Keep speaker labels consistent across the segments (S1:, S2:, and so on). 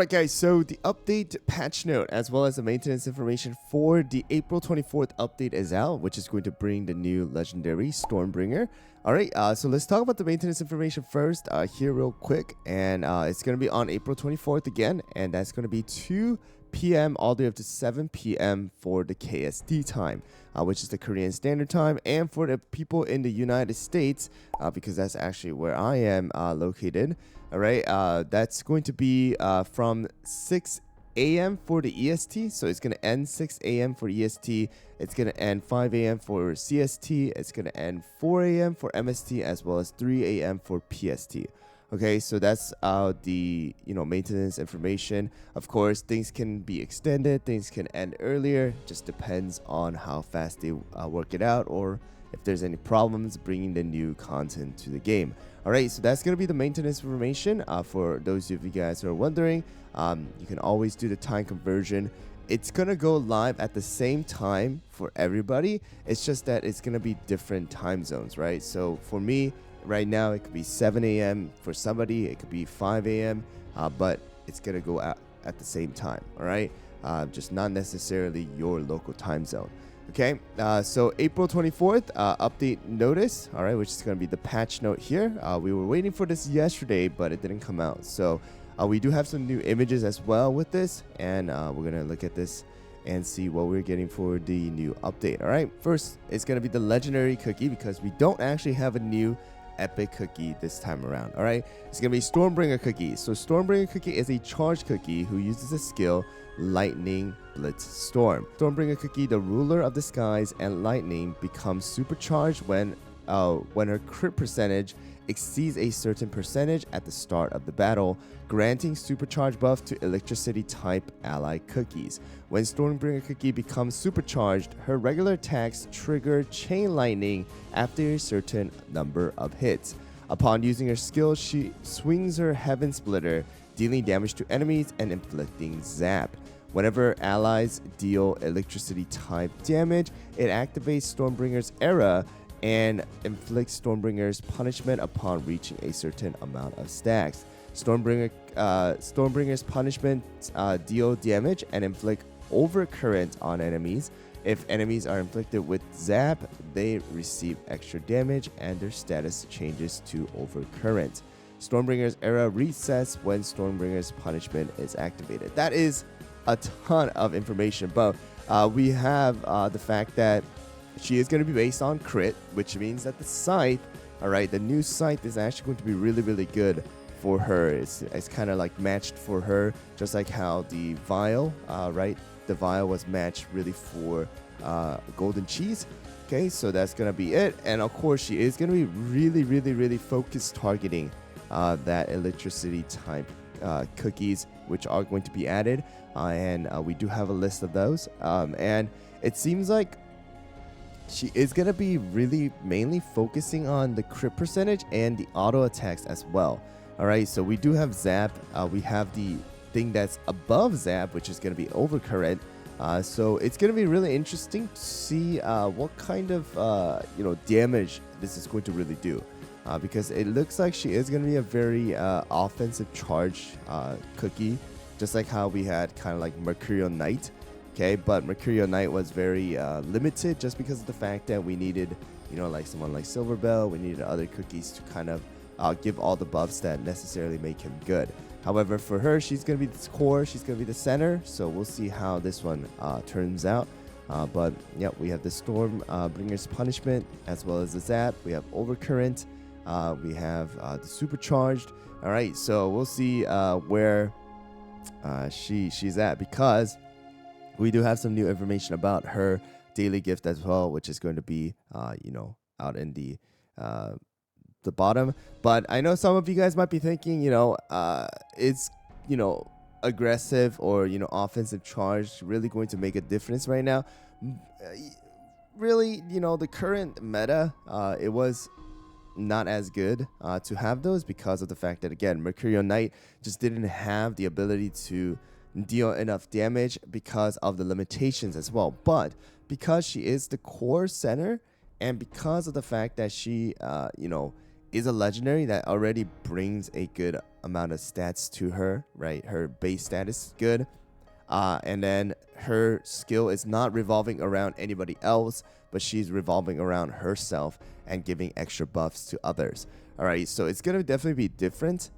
S1: Alright guys, so the update patch note as well as the maintenance information for the April 24th update is out, which is going to bring the new legendary Stormbringer. Alright, so let's talk about the maintenance information first here real quick. And it's going to be on April 24th again, and that's going to be 2 p.m. all the way up to 7 p.m. for the KST time, which is the Korean Standard Time. And for the people in the United States, because that's actually where I am located, all right, that's going to be from 6 a.m. for the EST. So it's going to end 6 a.m. for EST. It's going to end 5 a.m. for CST. It's going to end 4 a.m. for MST, as well as 3 a.m. for PST. Okay, so that's the maintenance information. Of course, things can be extended, things can end earlier. Just depends on how fast they work it out, or if there's any problems bringing the new content to the game. All right, so that's gonna be the maintenance information. For those of you guys who are wondering, you can always do the time conversion. It's gonna go live at the same time for everybody. It's just that it's gonna be different time zones, right? So for me, right now, it could be 7 a.m. for somebody, it could be 5 a.m., but it's going to go out at the same time, all right? Just not necessarily your local time zone, okay? So April 24th, update notice, all right, which is going to be the patch note here. We were waiting for this yesterday, but it didn't come out. So we do have some new images as well with this, and we're going to look at this and see what we're getting for the new update, all right? First, it's going to be the legendary cookie, because we don't actually have a new epic cookie this time around. All right, it's gonna be Stormbringer Cookie. So Stormbringer Cookie is a charged cookie who uses a skill Lightning Blitz Storm. Stormbringer Cookie, the ruler of the skies and lightning, becomes supercharged when her crit percentage exceeds a certain percentage at the start of the battle, granting supercharge buff to electricity type ally cookies. When Stormbringer Cookie becomes supercharged, her regular attacks trigger chain lightning after a certain number of hits. Upon using her skill, she swings her Heaven Splitter, dealing damage to enemies and inflicting zap. Whenever allies deal electricity type damage, it activates Stormbringer's Era and inflicts Stormbringer's punishment upon reaching a certain amount of stacks. Stormbringer's punishments deal damage and inflict overcurrent on enemies. If enemies are inflicted with zap, they receive extra damage and their status changes to overcurrent. Stormbringer's Era resets when Stormbringer's punishment is activated. That is a ton of information, but we have the fact that she is going to be based on crit, which means that the scythe, all right, the new scythe is actually going to be really, really good for her. It's kind of like matched for her, just like how the vial, right, the vial was matched really for golden cheese. Okay, so that's going to be it. And of course, she is going to be really, really, really focused targeting that electricity type cookies, which are going to be added. And we do have a list of those. And it seems like she is going to be really mainly focusing on the crit percentage and the auto attacks as well. All right, so we do have zap. We have the thing that's above zap, which is going to be overcurrent. So it's going to be really interesting to see what kind of damage this is going to really do. Because it looks like she is going to be a very offensive charge cookie, just like how we had kind of like Mercurial Knight. Okay, but Mercurial Knight was very limited just because of the fact that we needed, like someone like Silver Bell, we needed other cookies to kind of give all the buffs that necessarily make him good. However, for her, she's going to be the core, she's going to be the center, so we'll see how this one turns out. But yeah, we have the Stormbringer's Punishment as well as the Zap. We have Overcurrent. We have the Supercharged. All right, so we'll see where she's at, because we do have some new information about her daily gift as well, which is going to be, out in the bottom. But I know some of you guys might be thinking, is, aggressive or, offensive charge really going to make a difference right now? Really, the current meta, it was not as good to have those, because of the fact that, again, Mercurial Knight just didn't have the ability to deal enough damage because of the limitations as well. But because she is the core center, and because of the fact that she is a legendary that already brings a good amount of stats to her, right? Her base stat is good. And then her skill is not revolving around anybody else, but she's revolving around herself and giving extra buffs to others. All right, so it's going to definitely be different.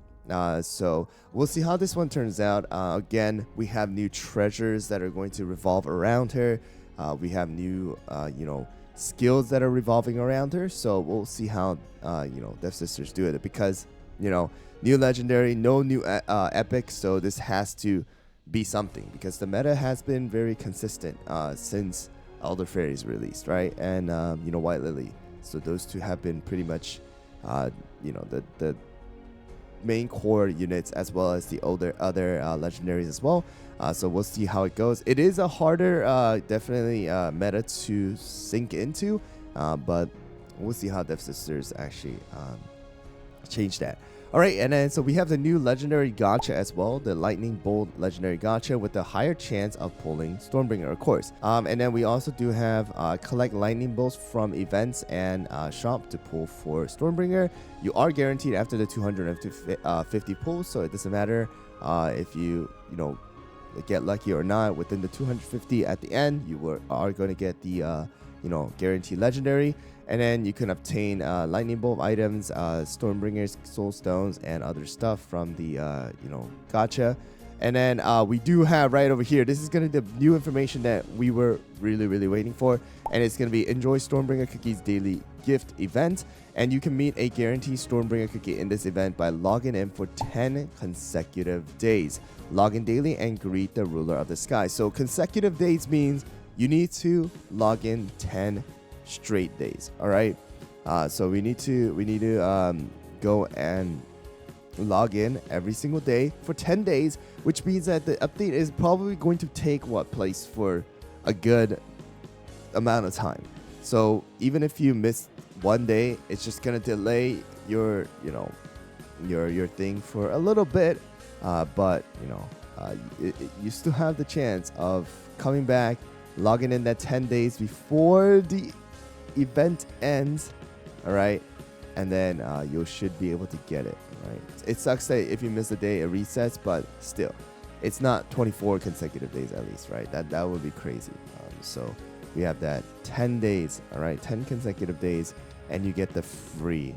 S1: So we'll see how this one turns out. Again, we have new treasures that are going to revolve around her. We have new, skills that are revolving around her. So we'll see how, Death Sisters do it, because, new legendary, no new epic. So this has to be something, because the meta has been very consistent since Elder Fairies released, right? And, White Lily. So those two have been pretty much, the main core units, as well as the other legendaries as well. So we'll see how it goes. It is a harder, definitely meta to sink into, but we'll see how Death Sisters actually change that. All right, and then so we have the new legendary gacha as well, the Lightning Bolt legendary gacha with a higher chance of pulling Stormbringer, of course. And then we also do have collect lightning bolts from events and shop to pull for Stormbringer. You are guaranteed after the 250 pulls, so it doesn't matter if you get lucky or not. Within the 250 at the end, you are going to get the guaranteed legendary. And then you can obtain lightning bolt items, Stormbringers, soul stones, and other stuff from the gacha. And then we do have right over here, this is going to be the new information that we were really waiting for, and it's going to be enjoy Stormbringer Cookie's daily gift event, and you can meet a guaranteed Stormbringer Cookie in this event by logging in for 10 consecutive days. Log in daily and greet the ruler of the sky. So consecutive days means you need to log in 10 straight days. All right, so we need to go and log in every single day for 10 days, which means that the update is probably going to take place for a good amount of time. So even if you miss one day, it's just gonna delay your thing for a little bit, but you still have the chance of coming back, logging in that 10 days before the event ends. All right, and then you should be able to get it. Right, it sucks that if you miss a day it resets, but still it's not 24 consecutive days at least, right? That would be crazy. So we have that 10 days. All right, 10 consecutive days, and you get the free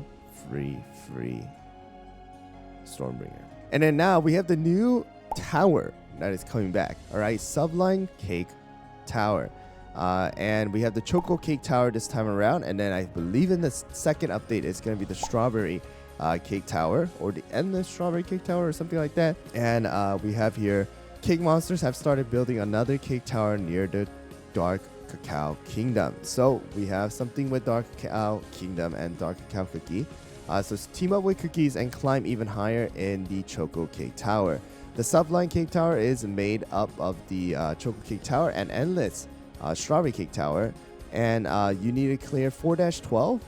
S1: Stormbringer. And then now we have the new tower that is coming back. All right, Sublime Cake Tower. And we have the Choco Cake Tower this time around, and then I believe in the second update it's going to be the Strawberry Cake Tower, or the Endless Strawberry Cake Tower, or something like that. And we have here Cake Monsters have started building another cake tower near the Dark Cacao Kingdom. So we have something with Dark Cacao Kingdom and Dark Cacao Cookie. So team up with cookies and climb even higher in the Choco Cake Tower. The Sublime Cake Tower is made up of the Choco Cake Tower and Endless Strawberry Cake Tower, and you need to clear 4-12,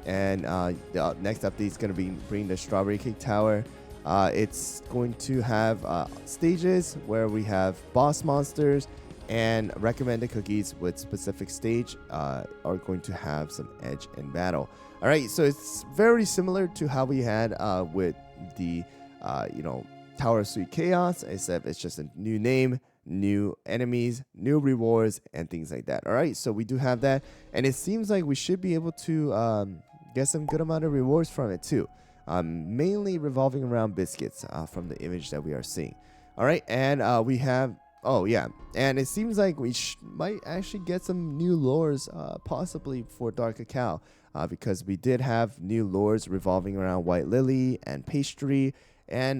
S1: and the next update is going to be bring the Strawberry Cake Tower. It's going to have stages where we have boss monsters, and recommended cookies with specific stage are going to have some edge in battle. All right, so it's very similar to how we had with the Tower of Sweet Chaos, except it's just a new name, new enemies, new rewards, and things like that. All right, so we do have that, and it seems like we should be able to get some good amount of rewards from it too, mainly revolving around biscuits from the image that we are seeing. All right, and we have, and it seems like we might actually get some new lures possibly for Dark Cacao, because we did have new lures revolving around White Lily and Pastry, and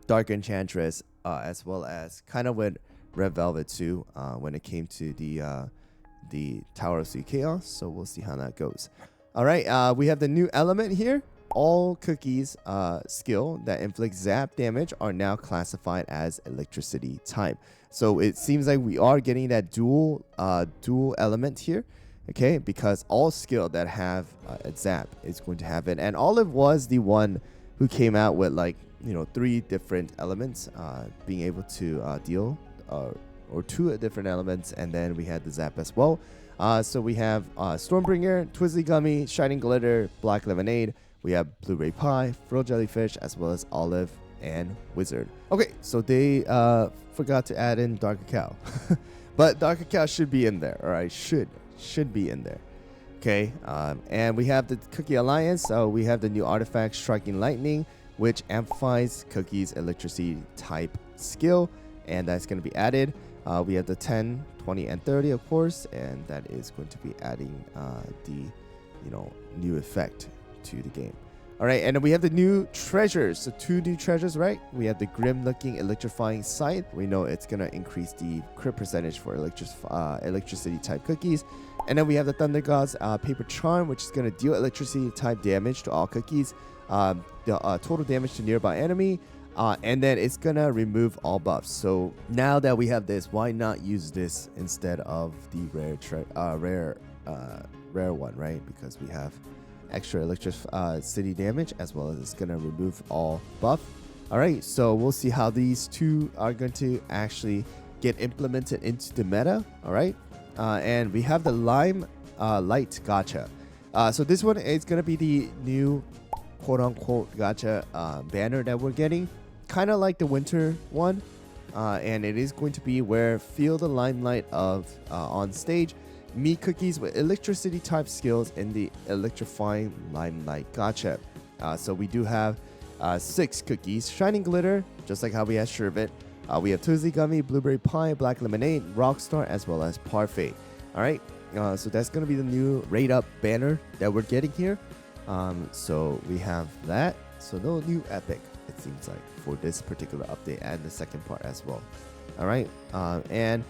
S1: Dark Enchantress, as well as kind of with Red Velvet too, when it came to the Tower of Sweet Chaos. So we'll see how that goes. All right, we have the new element here. All cookies skill that inflict zap damage are now classified as electricity type. So it seems like we are getting that dual element here, okay? Because all skill that have a zap is going to have it. And Olive was the one who came out with 3 different elements, being able to deal or 2 different elements, and then we had the zap as well. So we have Stormbringer, Twizzly Gummy, Shining Glitter, Black Lemonade. We have Blueberry Pie, Frilled Jellyfish, as well as Olive and Wizard. Okay, so they forgot to add in Dark Cacao. But Dark Cacao should be in there, all right? Should be in there. Okay, and we have the Cookie Alliance. So we have the new artifact, Striking Lightning, which amplifies Cookie's electricity type skill, and that's going to be added. We have the 10, 20, and 30, of course, and that is going to be adding the new effect to the game. All right, and then we have the new treasures. So 2 new treasures, right? We have the grim-looking electrifying sight. We know it's gonna increase the crit percentage for electricity type cookies. And then we have the Thunder God's paper charm, which is gonna deal electricity type damage to all cookies, the total damage to nearby enemy, and then it's gonna remove all buffs. So now that we have this, why not use this instead of the rare one, right? Because we have extra electricity damage, as well as it's gonna remove all buff. All right, so we'll see how these 2 are going to actually get implemented into the meta. All right, and we have the Lime Light Gacha. So this one is gonna be the new quote-unquote gacha banner that we're getting, kind of like the winter one, and it is going to be where feel the limelight of on stage. Meet cookies with electricity type skills in the electrifying limelight gacha. So we do have 6 cookies, Shining Glitter, just like how we had Sherbet. We have Twizzly Gummy, Blueberry Pie, Black Lemonade, Rockstar, as well as Parfait. All right, so that's going to be the new rate up banner that we're getting here. So we have that. So no new epic, it seems like, for this particular update and the second part as well. All right, and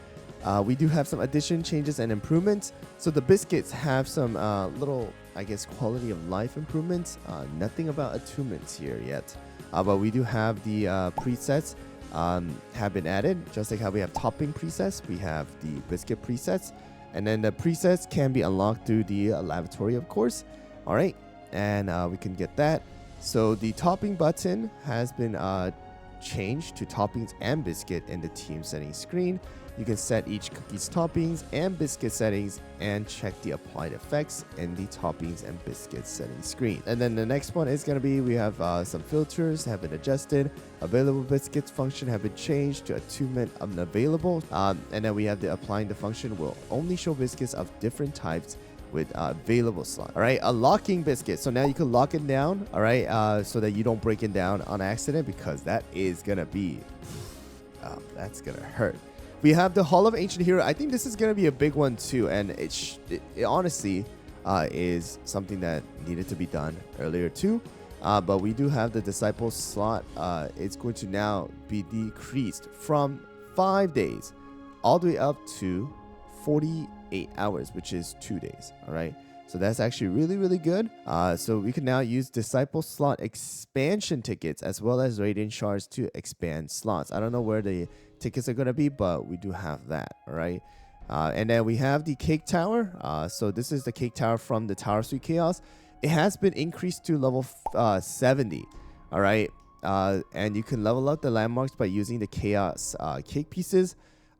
S1: we do have some addition, changes, and improvements. So the biscuits have some little, I guess, quality of life improvements. Nothing about attunements here yet. But we do have the presets have been added. Just like how we have topping presets, we have the biscuit presets. And then the presets can be unlocked through the lavatory, of course. All right, and we can get that. So the topping button has been changed to toppings and biscuit in the team settings screen. You can set each cookie's toppings and biscuit settings and check the applied effects in the toppings and biscuit settings screen. And then the next one is going to be, we have some filters have been adjusted. Available biscuits function have been changed to attunement unavailable. And then we have the applying the function will only show biscuits of different types with available slot. All right, a locking biscuit. So now you can lock it down, all right, so that you don't break it down on accident, because that is going to be, that's going to hurt. We have the Hall of Ancient Hero. I think this is going to be a big one too, and it honestly is something that needed to be done earlier too. But we do have the Disciple slot. It's going to now be decreased from 5 days all the way up to 48 hours, which is 2 days. All right, so that's actually really, really good. So we can now use Disciple slot expansion tickets as well as Radiant Shards to expand slots. I don't know where the tickets are going to be, but we do have that. All right, and then we have the Cake Tower. So this is the Cake Tower from the Tower Suite Chaos. It has been increased to level 70. All right, and you can level up the landmarks by using the Chaos cake pieces.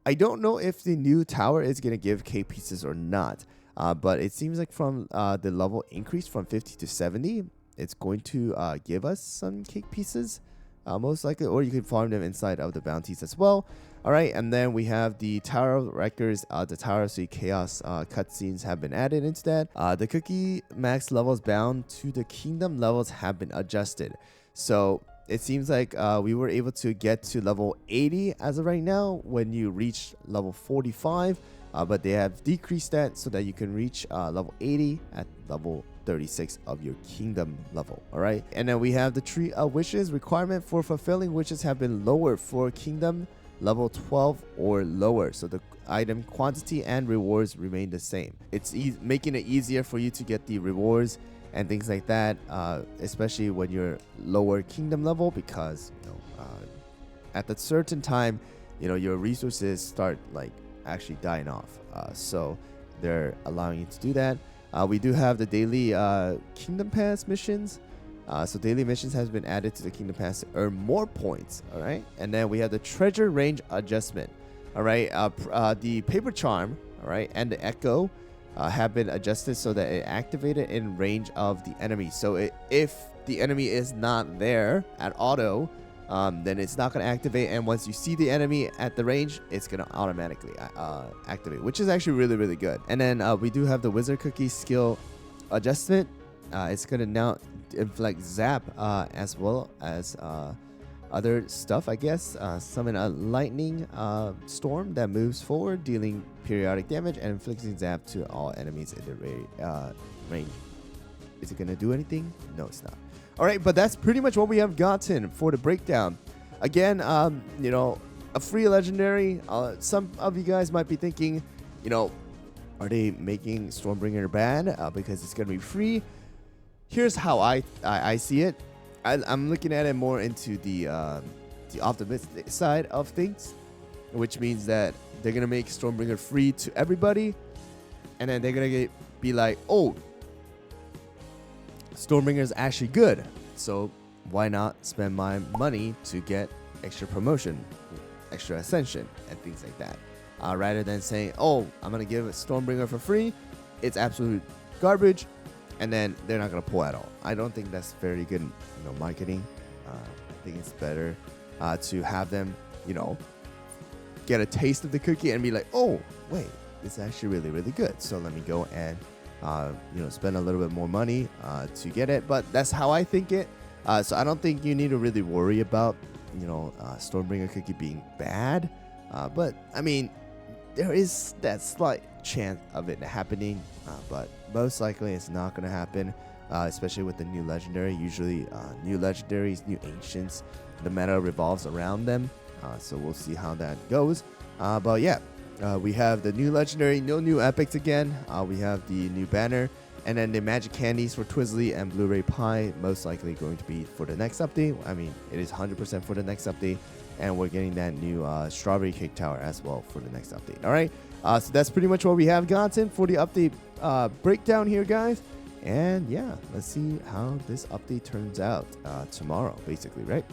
S1: I don't know if the new tower is going to give cake pieces or not, but it seems like from the level increase from 50 to 70, it's going to give us some cake pieces. Most likely, or you can farm them inside of the bounties as well. All right, and then we have the Tower of Records, the Tower Suite Chaos cutscenes have been added into that. The cookie max levels bound to the kingdom levels have been adjusted. So it seems like we were able to get to level 80 as of right now when you reach level 45, but they have decreased that so that you can reach level 80 at level 36 of your kingdom level. All right, and then we have the Tree of Wishes. Requirement for fulfilling wishes have been lowered for kingdom level 12 or lower, so the item quantity and rewards remain the same. It's making it easier for you to get the rewards and things like that, especially when you're lower kingdom level, because at that certain time, your resources start like actually dying off. So they're allowing you to do that. We do have the daily Kingdom Pass missions. So daily missions has been added to the Kingdom Pass to earn more points. All right, and then we have the treasure range adjustment. All right, the paper charm, all right, and the echo have been adjusted so that it activated in range of the enemy. So if the enemy is not there at auto, then it's not going to activate. And once you see the enemy at the range, it's going to automatically activate, which is actually really, really good. And then we do have the Wizard Cookie skill adjustment. It's going to now inflict zap as well as other stuff, I guess. Summon a lightning storm that moves forward, dealing periodic damage and inflicting zap to all enemies in the range. Is it going to do anything? No, it's not. All right, but that's pretty much what we have gotten for the breakdown. Again, you know, a free legendary. Some of you guys might be thinking, you know, are they making Stormbringer bad because it's going to be free? Here's how I see it. I'm looking at it more into the optimistic side of things, which means that they're going to make Stormbringer free to everybody, and then they're going to be like, oh, Stormbringer is actually good, so why not spend my money to get extra promotion, extra ascension, and things like that, rather than saying, oh, I'm gonna give Stormbringer for free, it's absolute garbage, and then they're not gonna pull at all. I don't think that's very good, marketing. I think it's better to have them, get a taste of the cookie and be like, oh, wait, it's actually really, really good, so let me go and spend a little bit more money to get it. But that's how I think it. So I don't think you need to really worry about, Stormbringer Cookie being bad. But I mean, there is that slight chance of it happening. But most likely it's not going to happen, especially with the new legendary. Usually new legendaries, new ancients, the meta revolves around them. So we'll see how that goes. But yeah. We have the new legendary, no new epics again. We have the new banner, and then the magic candies for Twizzly and Blu-ray Pie, most likely going to be for the next update. I mean, it is 100% for the next update, and we're getting that new strawberry cake tower as well for the next update. All right, so that's pretty much what we have gotten for the update breakdown here, guys. And yeah, let's see how this update turns out tomorrow, basically, right?